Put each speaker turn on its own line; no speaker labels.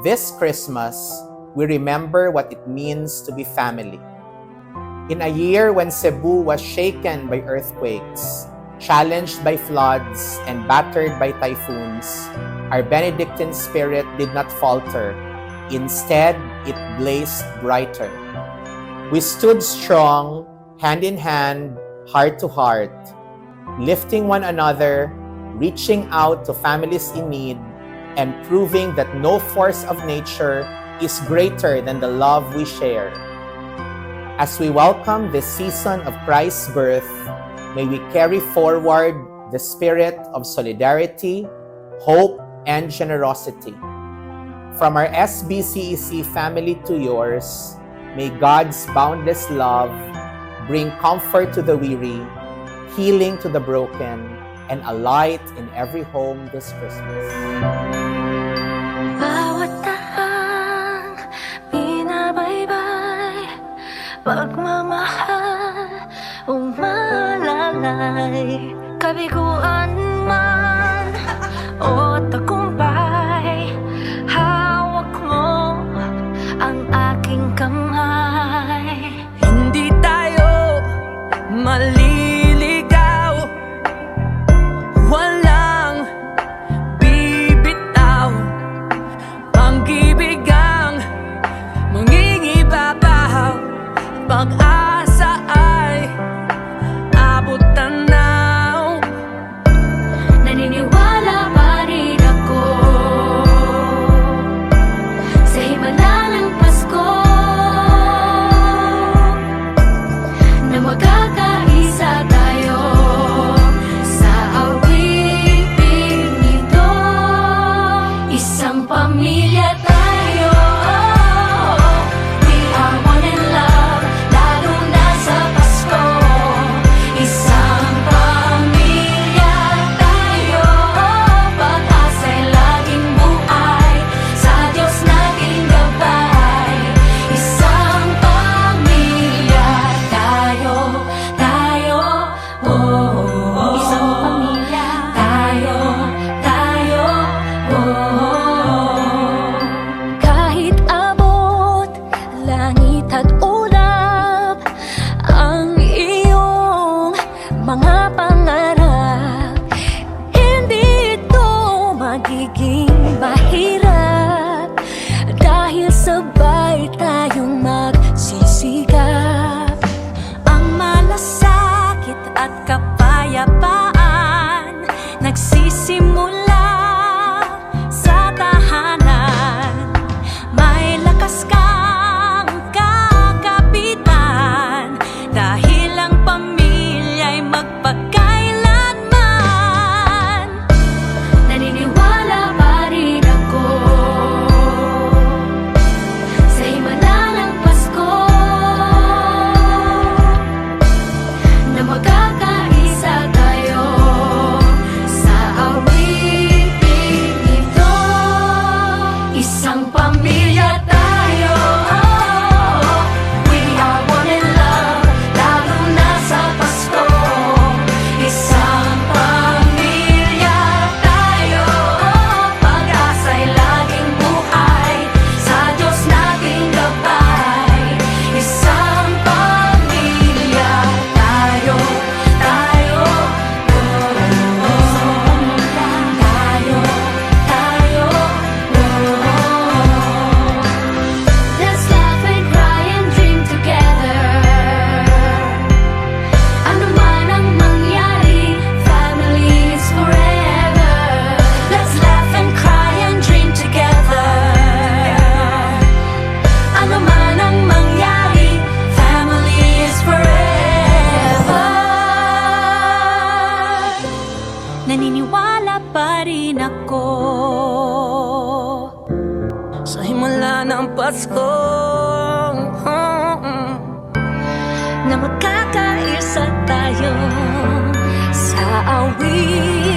This Christmas, we remember what it means to be family. In a year when Cebu was shaken by earthquakes, challenged by floods, and battered by typhoons, our Benedictine spirit did not falter. Instead, it blazed brighter. We stood strong, hand in hand, heart to heart, lifting one another, reaching out to families in need, and proving that no force of nature is greater than the love we share. As we welcome this season of Christ's birth, may we carry forward the spirit of solidarity, hope, and generosity. From our SBCEC family to yours, may God's boundless love bring comfort to the weary, healing to the broken, and a light in every home this Christmas.
Bawat tahang binabaybay, pagmamahal umalalay, kabiguan man o tagumpay, hawak mo ang aking kamay.
Hindi tayo maliligaw, walang bibitaw, pag-ibig ang mangingibabaw, pag-asa ay abot tanaw.
Naniniwala pa rin ako sa himala ng Pasko, na magkakaisa tayo sa awiting ito. Isang pamilya tayo, we are one in love, lalo na sa Pasko. Isang pamilya tayo, pag-asa'y laging buhay, sa Diyos nating gabay. Isang pamilya tayo, oh. Isang pamilya tayo, oh. Kahit abot langit at ulap ang iyong mga pangarap, hindi ito magiging mahirap, dahil sabay tayong magsisikap. Ang malasakit at kapayapaan nagsisimula sa tahanan. May lakas kang kakapitan, dahil ang pamilya'y magpakailanman. Naniniwala pa rin ako sa himala ng Pasko, na magkakaisa tayo sa awiting ito. Isang pamilya tayo, we are one in love, lalo na sa Pasko. Isang pamilya tayo, pag-asa'y laging buhay, sa Diyos nating gabay. Isang pamilya tayo, oh. Let's laugh and cry and dream together. Ano man ang mangyari, family is forever. Let's laugh and cry and dream together. Ano man ang mangyari, family is forever. Naniniwala pa rin ako
Sa himala ng Pasko,
na magkakaisa tayo sa awit